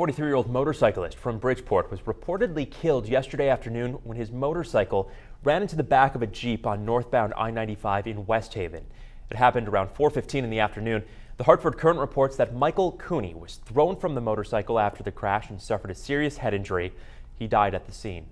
43-year-old motorcyclist from Bridgeport was reportedly killed yesterday afternoon when his motorcycle ran into the back of a Jeep on northbound I-95 in West Haven. It happened around 4:15 in the afternoon. The Hartford Courant reports that Michael Cooney was thrown from the motorcycle after the crash and suffered a serious head injury. He died at the scene.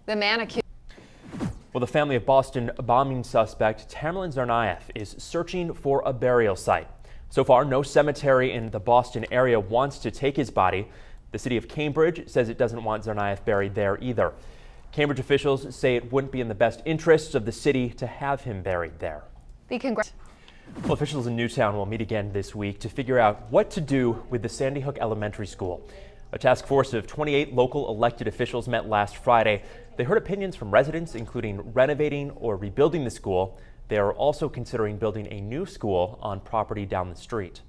The man accused. Well, the family of Boston bombing suspect Tamerlan Tsarnaev is searching for a burial site. So far, no cemetery in the Boston area wants to take his body. The city of Cambridge says it doesn't want Tsarnaev buried there either. Cambridge officials say it wouldn't be in the best interests of the city to have him buried there. Well, officials in Newtown will meet again this week to figure out what to do with the Sandy Hook Elementary School. A task force of 28 local elected officials met last Friday. They heard opinions from residents, including renovating or rebuilding the school. They are also considering building a new school on property down the street.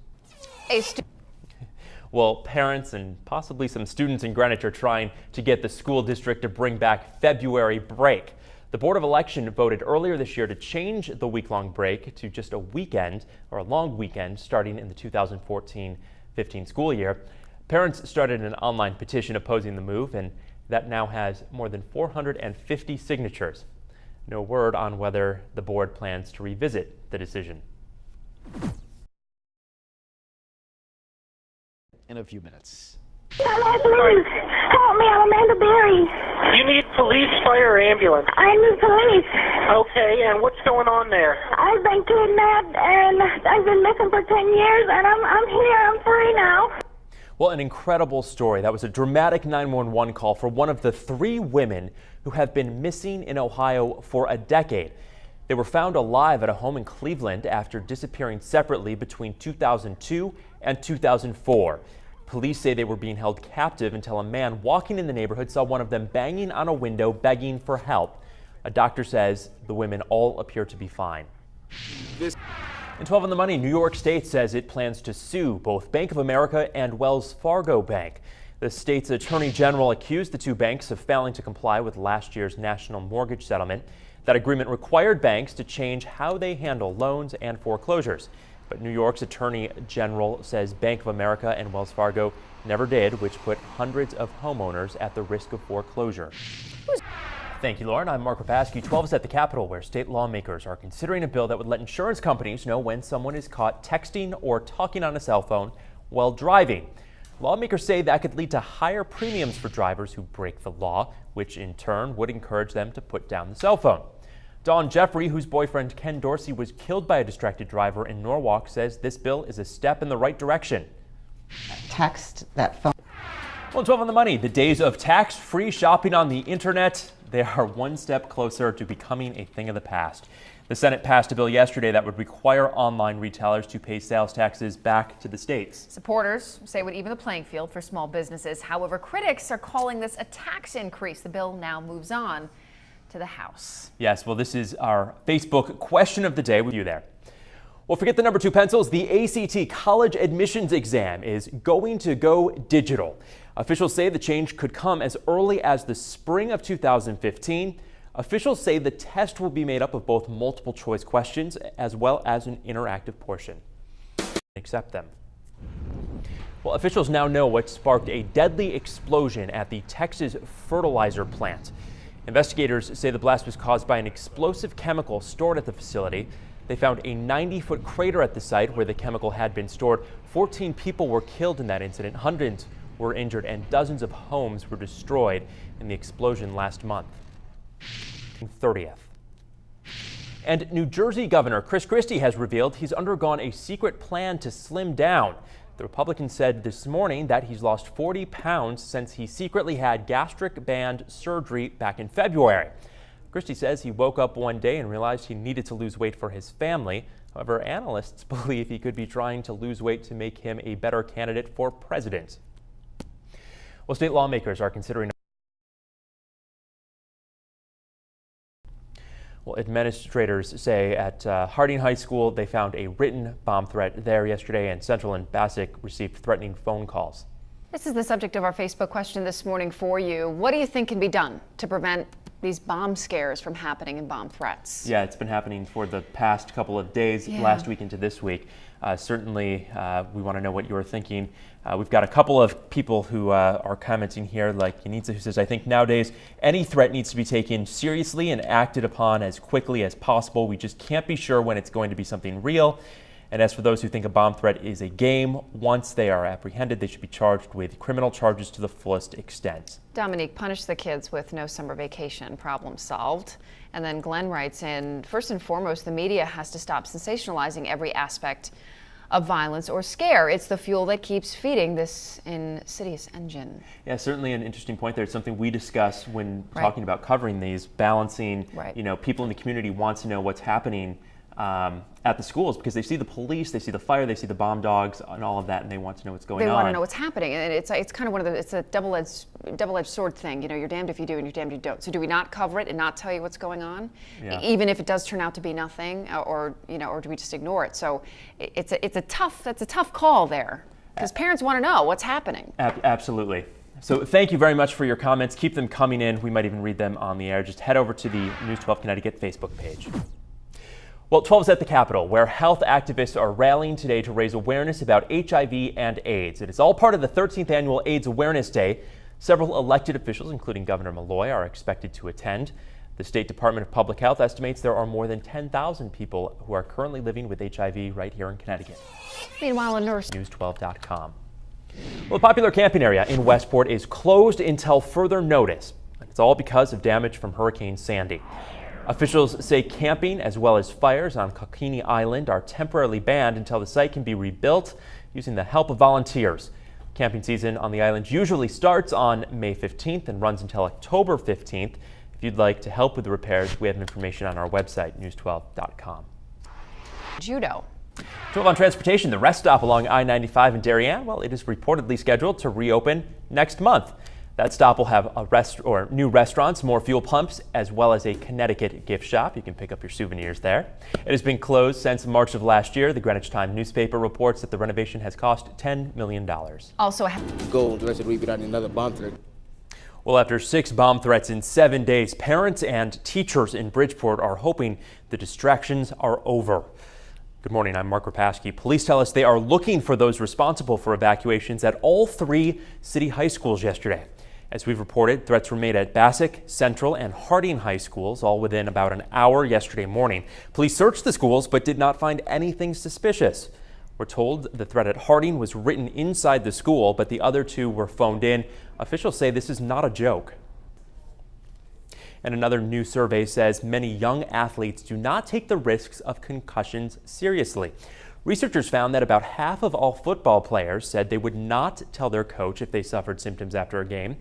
Well, parents and possibly some students in Greenwich are trying to get the school district to bring back February break. The Board of Election voted earlier this year to change the week-long break to just a weekend or a long weekend starting in the 2014-15 school year. Parents started an online petition opposing the move, and that now has more than 450 signatures. No word on whether the board plans to revisit the decision. In a few minutes. Hello, please. Help me, I'm Amanda Berry. You need police, fire, or ambulance? I need police. Okay, and what's going on there? I've been kidnapped and I've been missing for 10 years and I'm here, I'm free now. Well, an incredible story. That was a dramatic 911 call for one of the 3 women who have been missing in Ohio for a decade. They were found alive at a home in Cleveland after disappearing separately between 2002 and 2004. Police say they were being held captive until a man walking in the neighborhood saw one of them banging on a window begging for help. A doctor says the women all appear to be fine. In 12 on the Money, New York State says it plans to sue both Bank of America and Wells Fargo Bank. The state's attorney general accused the 2 banks of failing to comply with last year's national mortgage settlement. That agreement required banks to change how they handle loans and foreclosures. But New York's attorney general says Bank of America and Wells Fargo never did, which put hundreds of homeowners at the risk of foreclosure. Thank you, Lauren. I'm Mark Rapaski. 12 is at the Capitol, where state lawmakers are considering a bill that would let insurance companies know when someone is caught texting or talking on a cell phone while driving. Lawmakers say that could lead to higher premiums for drivers who break the law, which in turn would encourage them to put down the cell phone. Dawn Jeffrey, whose boyfriend Ken Dorsey was killed by a distracted driver in Norwalk, says this bill is a step in the right direction. Text that phone. Well, 12 on the Money. The days of tax-free shopping on the internet, they are one step closer to becoming a thing of the past. The Senate passed a bill yesterday that would require online retailers to pay sales taxes back to the states. Supporters say it would even the playing field for small businesses. However, critics are calling this a tax increase. The bill now moves on to the House. Yes, well, this is our Facebook question of the day with you there. Well, forget the number 2 pencils. The ACT college admissions exam is going to go digital. Officials say the change could come as early as the spring of 2015. Officials say the test will be made up of both multiple choice questions as well as an interactive portion. Accept them. Well, officials now know what sparked a deadly explosion at the Texas fertilizer plant. Investigators say the blast was caused by an explosive chemical stored at the facility. They found a 90-foot crater at the site where the chemical had been stored. 14 people were killed in that incident. Hundreds were injured and dozens of homes were destroyed in the explosion last month. 30th. And New Jersey Governor Chris Christie has revealed he's undergone a secret plan to slim down. The Republican said this morning that he's lost 40 pounds since he secretly had gastric band surgery back in February. Christie says he woke up one day and realized he needed to lose weight for his family. However, analysts believe he could be trying to lose weight to make him a better candidate for president. Well, state lawmakers are considering. Well, administrators say at Harding High School they found a written bomb threat there yesterday, and Central and Bassick received threatening phone calls. This is the subject of our Facebook question this morning for you. What do you think can be done to prevent these bomb scares from happening and bomb threats. Yeah, it's been happening for the past couple of days, last week into this week. Certainly, we want to know what you're thinking. We've got a couple of people who are commenting here, like Yanitza, who says, I think nowadays any threat needs to be taken seriously and acted upon as quickly as possible. We just can't be sure when it's going to be something real. And as for those who think a bomb threat is a game, once they are apprehended, they should be charged with criminal charges to the fullest extent. Dominique, punish the kids with no summer vacation, problem solved. And then Glenn writes in, first and foremost, the media has to stop sensationalizing every aspect of violence or scare. It's the fuel that keeps feeding this insidious engine. Yeah, certainly an interesting point there. It's something we discuss when talking about covering these, balancing, people in the community want to know what's happening at the schools because they see the police, they see the fire, they see the bomb dogs and all of that, and they want to know what's going on. They want to know what's happening, and it's kind of it's a double-edged sword thing. You know, you're damned if you do and you're damned if you don't. So do we not cover it and not tell you what's going on, even if it does turn out to be nothing, or do we just ignore it? So that's a tough call there because parents want to know what's happening. Absolutely. So thank you very much for your comments. Keep them coming in. We might even read them on the air. Just head over to the News 12 Connecticut Facebook page. Well, 12 is at the Capitol, where health activists are rallying today to raise awareness about HIV and AIDS. It is all part of the 13th Annual AIDS Awareness Day. Several elected officials, including Governor Malloy, are expected to attend. The State Department of Public Health estimates there are more than 10,000 people who are currently living with HIV right here in Connecticut. Meanwhile, a nurse. News12.com. Well, the popular camping area in Westport is closed until further notice. It's all because of damage from Hurricane Sandy. Officials say camping as well as fires on Kokini Island are temporarily banned until the site can be rebuilt using the help of volunteers. Camping season on the island usually starts on May 15th and runs until October 15th. If you'd like to help with the repairs, we have information on our website, news12.com. Judo. 12 on transportation, the rest stop along I-95 in Darien, well, it is reportedly scheduled to reopen next month. That stop will have new restaurants, more fuel pumps, as well as a Connecticut gift shop. You can pick up your souvenirs there. It has been closed since March of last year. The Greenwich Times newspaper reports that the renovation has cost $10 million. Also, go unless it repeat another bomb threat. Well, after 6 bomb threats in 7 days, parents and teachers in Bridgeport are hoping the distractions are over. Good morning, I'm Mark Rapaski. Police tell us they are looking for those responsible for evacuations at all 3 city high schools yesterday. As we've reported, threats were made at Bassick, Central, and Harding high schools, all within about an hour yesterday morning. Police searched the schools but did not find anything suspicious. We're told the threat at Harding was written inside the school, but the other 2 were phoned in. Officials say this is not a joke. And another new survey says many young athletes do not take the risks of concussions seriously. Researchers found that about half of all football players said they would not tell their coach if they suffered symptoms after a game,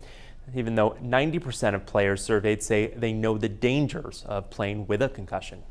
even though 90% of players surveyed say they know the dangers of playing with a concussion.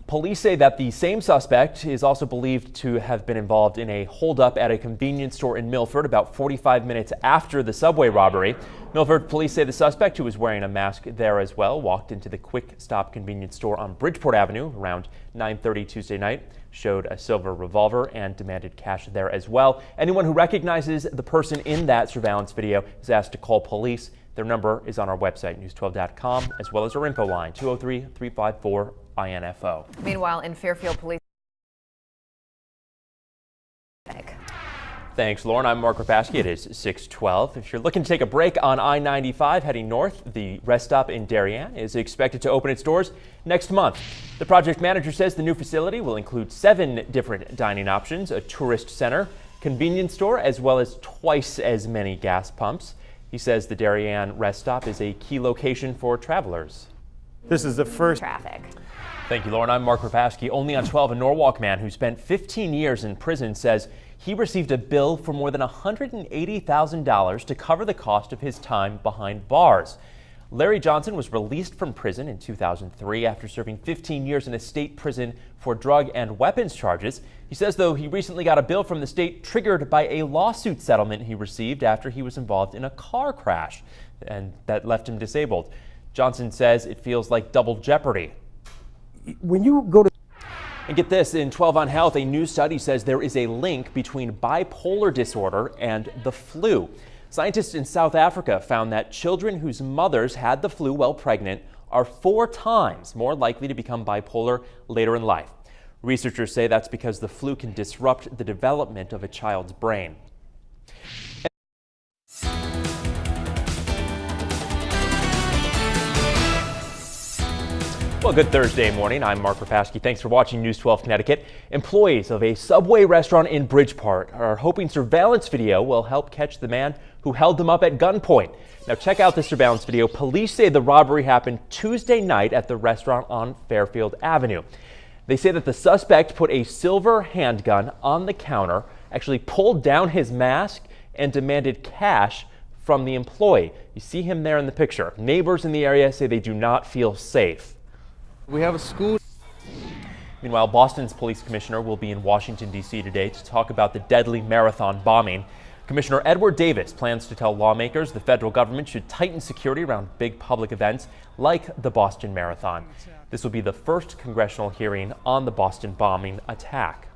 Police say that the same suspect is also believed to have been involved in a holdup at a convenience store in Milford about 45 minutes after the subway robbery. Milford police say the suspect, who was wearing a mask there as well, walked into the Quick Stop convenience store on Bridgeport Avenue around 9:30 Tuesday night, showed a silver revolver, and demanded cash there as well. Anyone who recognizes the person in that surveillance video is asked to call police. Their number is on our website, news12.com, as well as our info line, 203-354-INFO. Meanwhile, in Fairfield, police. Thanks, Lauren. I'm Mark Rapaski. It is 6:12. If you're looking to take a break on I-95 heading north, the rest stop in Darien is expected to open its doors next month. The project manager says the new facility will include 7 different dining options, a tourist center, convenience store, as well as twice as many gas pumps. He says the Darien rest stop is a key location for travelers. This is the first traffic. Thank you, Lauren. I'm Mark Rapaski. Only on 12, a Norwalk man who spent 15 years in prison says he received a bill for more than $180,000 to cover the cost of his time behind bars. Larry Johnson was released from prison in 2003 after serving 15 years in a state prison for drug and weapons charges. He says, though, he recently got a bill from the state triggered by a lawsuit settlement he received after he was involved in a car crash and that left him disabled. Johnson says it feels like double jeopardy. when you go to And get this, in 12 on Health, a new study says there is a link between bipolar disorder and the flu. Scientists in South Africa found that children whose mothers had the flu while pregnant are 4 times more likely to become bipolar later in life. Researchers say that's because the flu can disrupt the development of a child's brain. Well, good Thursday morning. I'm Mark Rapasky. Thanks for watching News 12 Connecticut. Employees of a Subway restaurant in Bridgeport are hoping surveillance video will help catch the man who held them up at gunpoint. Now check out the surveillance video. Police say the robbery happened Tuesday night at the restaurant on Fairfield Avenue. They say that the suspect put a silver handgun on the counter, actually pulled down his mask, and demanded cash from the employee. You see him there in the picture. Neighbors in the area say they do not feel safe. We have a school. Meanwhile, Boston's police commissioner will be in Washington, D.C. today to talk about the deadly marathon bombing. Commissioner Edward Davis plans to tell lawmakers the federal government should tighten security around big public events like the Boston Marathon. This will be the first congressional hearing on the Boston bombing attack.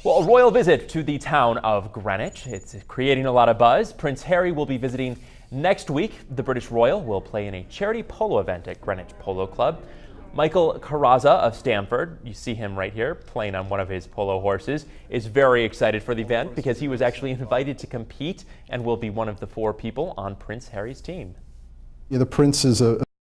Well, a royal visit to the town of Greenwich. It's creating a lot of buzz. Prince Harry will be visiting next week. The British royal will play in a charity polo event at Greenwich Polo Club. Michael Carrazza of Stamford, you see him right here playing on one of his polo horses, is very excited for the event because he was actually invited to compete and will be one of the 4 people on Prince Harry's team. Yeah, the Prince is a